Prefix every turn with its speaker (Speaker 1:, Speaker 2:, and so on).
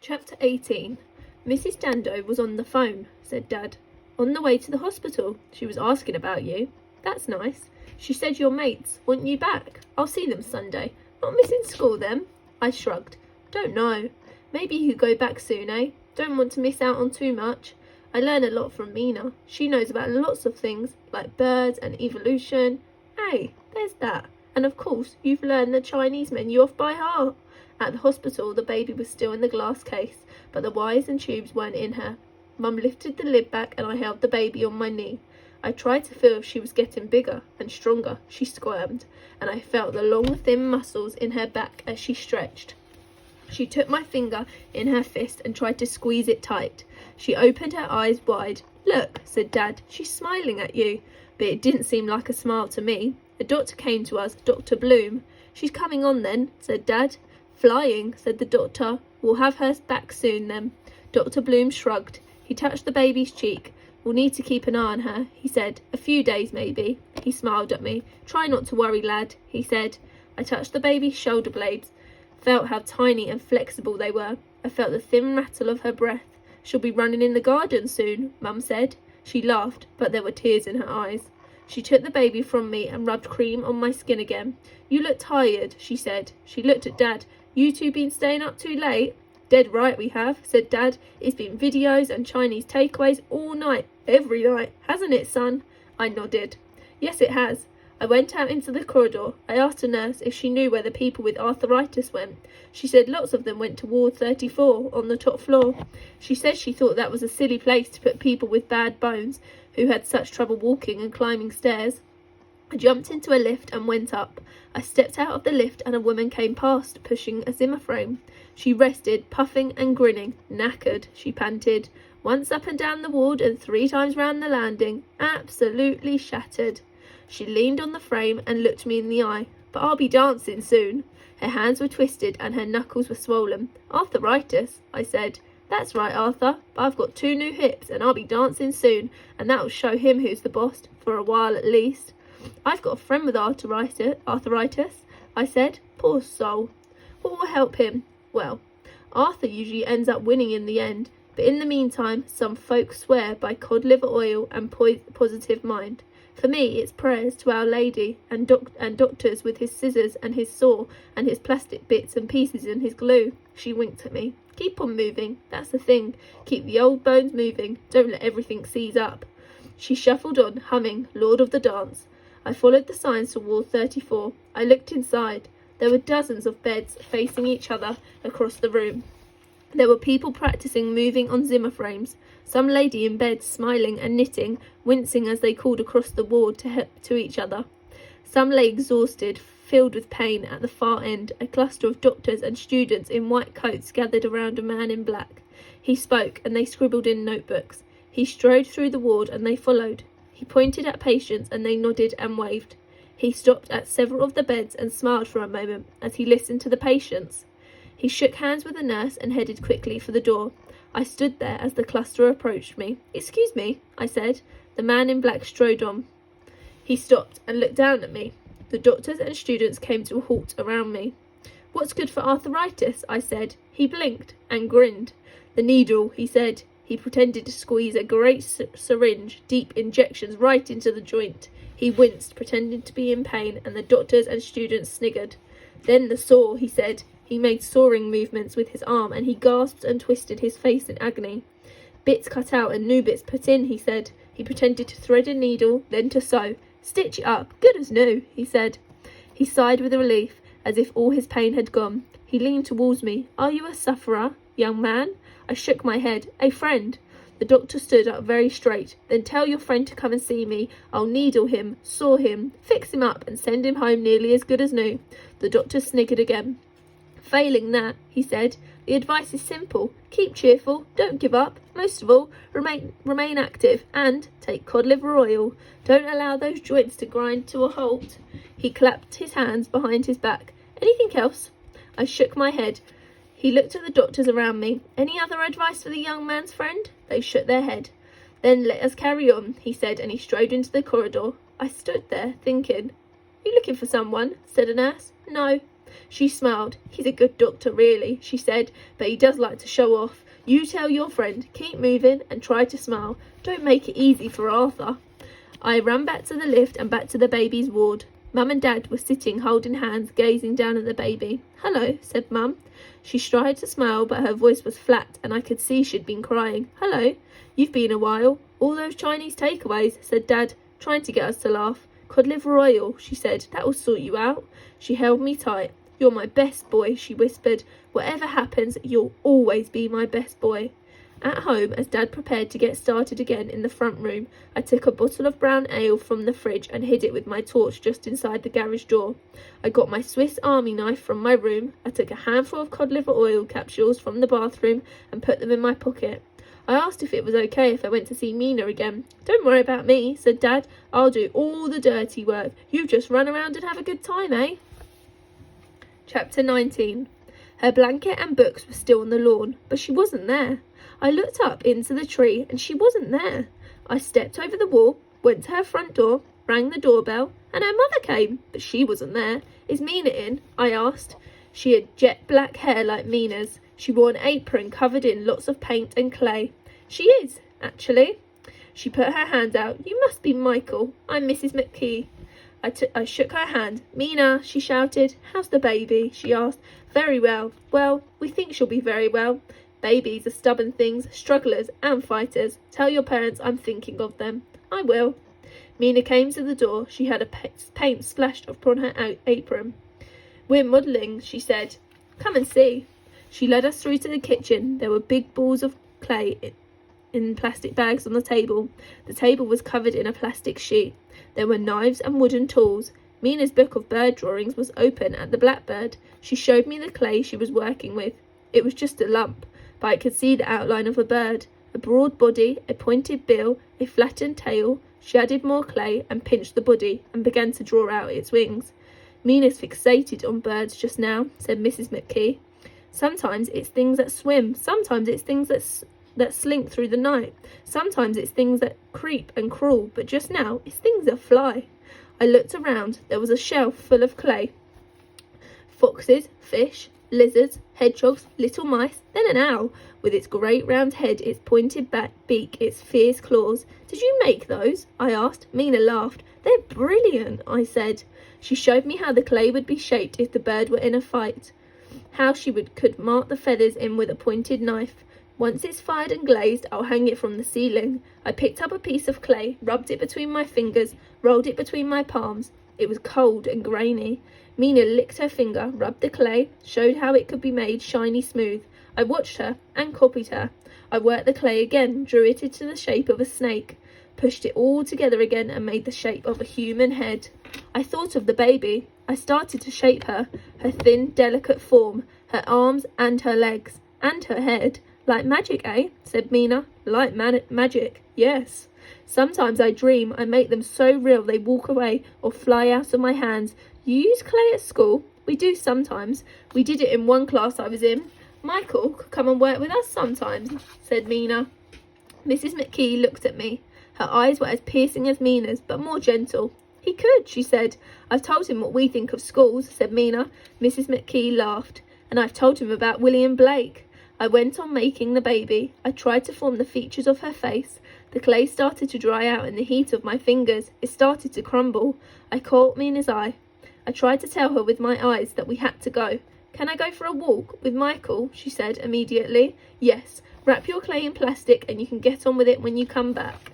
Speaker 1: Chapter 18. Mrs. Dando was on the phone, said Dad. On the way to the hospital. She was asking about you. That's nice. She said your mates want you back. I'll see them Sunday. Not missing school then? I shrugged. Don't know. Maybe you could go back soon, eh? Don't want to miss out on too much. I learn a lot from Mina. She knows about lots of things, like birds and evolution. Hey, there's that. And of course, you've learned the Chinese menu off by heart. At the hospital, the baby was still in the glass case, but the wires and tubes weren't in her. Mum lifted the lid back and I held the baby on my knee. I tried to feel if she was getting bigger and stronger. She squirmed, and I felt the long, thin muscles in her back as she stretched. She took my finger in her fist and tried to squeeze it tight. She opened her eyes wide. Look, said Dad, she's smiling at you. But it didn't seem like a smile to me. A doctor came to us, Dr. Bloom. She's coming on then, said Dad. Flying, said the doctor. We'll have her back soon then. Dr. Bloom shrugged. He touched the baby's cheek. We'll need to keep an eye on her, he said. A few days, maybe. He smiled at me. Try not to worry, lad, he said. I touched the baby's shoulder blades. Felt how tiny and flexible they were. I felt the thin rattle of her breath. She'll be running in the garden soon, Mum said. She laughed, but there were tears in her eyes. She took the baby from me and rubbed cream on my skin again. You look tired, she said. She looked at Dad. You two been staying up too late? Dead right we have, said Dad. It's been videos and Chinese takeaways all night, every night, hasn't it, son? I nodded. Yes, it has. I went out into the corridor. I asked a nurse if she knew where the people with arthritis went. She said lots of them went to Ward 34 on the top floor. She said she thought that was a silly place to put people with bad bones who had such trouble walking and climbing stairs. I jumped into a lift and went up. I stepped out of the lift and a woman came past, pushing a Zimmer frame. She rested, puffing and grinning. Knackered, she panted. Once up and down the ward and 3 times round the landing. Absolutely shattered. She leaned on the frame and looked me in the eye. But I'll be dancing soon. Her hands were twisted and her knuckles were swollen. Arthritis, I said. That's right, Arthur, but I've got 2 new hips and I'll be dancing soon, and that'll show him who's the boss, for a while at least. I've got a friend with arthritis, I said. Poor soul. What will help him? Well, Arthur usually ends up winning in the end, but in the meantime, some folks swear by cod liver oil and positive mind. For me, it's prayers to Our Lady and doctors with his scissors and his saw and his plastic bits and pieces and his glue. She winked at me. Keep on moving, that's the thing. Keep the old bones moving. Don't let everything seize up. She shuffled on, humming Lord of the Dance. I followed the signs to Ward 34. I looked inside. There were dozens of beds facing each other across the room. There were people practicing moving on Zimmer frames. Some lady in bed smiling and knitting, wincing as they called across the ward to each other. Some lay exhausted, filled with pain. At the far end, a cluster of doctors and students in white coats gathered around a man in black. He spoke, and they scribbled in notebooks. He strode through the ward, and they followed. He pointed at patients, and they nodded and waved. He stopped at several of the beds and smiled for a moment as he listened to the patients. He shook hands with the nurse and headed quickly for the door. I stood there as the cluster approached me. Excuse me, I said. The man in black strode on. He stopped and looked down at me. The doctors and students came to a halt around me. What's good for arthritis? I said. He blinked and grinned. The needle, he said. He pretended to squeeze a great syringe, deep injections right into the joint. He winced, pretending to be in pain, and the doctors and students sniggered. Then the saw, he said. He made sawing movements with his arm, and he gasped and twisted his face in agony. Bits cut out and new bits put in, he said. He pretended to thread a needle, then to sew. Stitch it up, good as new, he said. He sighed with relief, as if all his pain had gone. He leaned towards me. Are you a sufferer, young man? I shook my head. A friend. The doctor stood up very straight. Then tell your friend to come and see me. I'll needle him, saw him, fix him up, and send him home nearly as good as new. The doctor sniggered again. Failing that, he said, the advice is simple. Keep cheerful, don't give up. Most of all, remain active, and take cod liver oil. Don't allow those joints to grind to a halt. He clapped his hands behind his back. Anything else? I shook my head. He looked at the doctors around me. Any other advice for the young man's friend? They shook their head. Then let us carry on, he said, and he strode into the corridor. I stood there, thinking. You looking for someone? Said a nurse. No. She smiled. "He's a good doctor, really," she said, "but he does like to show off. You tell your friend, keep moving and try to smile. Don't make it easy for Arthur." I ran back to the lift and back to the baby's ward. Mum and Dad were sitting holding hands, gazing down at the baby. "Hello," said Mum. She tried to smile, but her voice was flat, and I could see she'd been crying. "Hello. You've been a while. All those Chinese takeaways," said Dad, trying to get us to laugh. "Cod liver oil," she said. "That will sort you out." She held me tight. "You're my best boy," she whispered. "Whatever happens, you'll always be my best boy." At home, as Dad prepared to get started again in the front room, I took a bottle of brown ale from the fridge and hid it with my torch just inside the garage door. I got my Swiss Army knife from my room. I took a handful of cod liver oil capsules from the bathroom and put them in my pocket. I asked if it was okay if I went to see Mina again. "Don't worry about me," said Dad. "I'll do all the dirty work. You just run around and have a good time, eh?" Chapter 19. Her blanket and books were still on the lawn, but she wasn't there. I looked up into the tree and she wasn't there. I stepped over the wall, went to her front door, rang the doorbell, and her mother came, but she wasn't there. "Is Mina in?" I asked. She had jet black hair like Mina's. She wore an apron covered in lots of paint and clay. "She is, actually." She put her hand out. "You must be Michael. I'm Mrs. McKee." I shook her hand. "Mina," she shouted. "How's the baby?" she asked. "Very well. Well, we think she'll be very well. Babies are stubborn things, strugglers and fighters. Tell your parents I'm thinking of them." "I will." Mina came to the door. She had paint splashed upon her apron. "We're modelling," she said. "Come and see." She led us through to the kitchen. There were big balls of clay in plastic bags on the table. The table was covered in a plastic sheet. There were knives and wooden tools. Mina's book of bird drawings was open at the blackbird. She showed me the clay she was working with. It was just a lump, but I could see the outline of a bird. A broad body, a pointed bill, a flattened tail. She added more clay and pinched the body and began to draw out its wings. "Mina's fixated on birds just now," said Mrs. McKee. "Sometimes it's things that swim. Sometimes it's things that slink through the night. Sometimes it's things that creep and crawl, but just now it's things that fly." I looked around. There was a shelf full of clay. Foxes, fish, lizards, hedgehogs, little mice, then an owl, with its great round head, its pointed beak, its fierce claws. "Did you make those?" I asked. Mina laughed. "They're brilliant," I said. She showed me how the clay would be shaped if the bird were in a fight, how she could mark the feathers in with a pointed knife. "Once it's fired and glazed, I'll hang it from the ceiling." I picked up a piece of clay, rubbed it between my fingers, rolled it between my palms. It was cold and grainy. Mina licked her finger, rubbed the clay, showed how it could be made shiny smooth. I watched her and copied her. I worked the clay again, drew it into the shape of a snake, pushed it all together again and made the shape of a human head. I thought of the baby. I started to shape her thin, delicate form, her arms and her legs, and her head. "Like magic, eh?" said Mina. "Like magic, yes. Sometimes I dream. I make them so real they walk away or fly out of my hands." "You use clay at school?" "We do sometimes. We did it in one class I was in." "Michael could come and work with us sometimes," said Mina. Mrs. McKee looked at me. Her eyes were as piercing as Mina's, but more gentle. "He could," she said. "I've told him what we think of schools," said Mina. Mrs. McKee laughed. "And I've told him about William Blake." I went on making the baby. I tried to form the features of her face. The clay started to dry out in the heat of my fingers. It started to crumble. I caught Mina's eye. I tried to tell her with my eyes that we had to go. "Can I go for a walk with Michael?" she said immediately. "Yes. Wrap your clay in plastic and you can get on with it when you come back."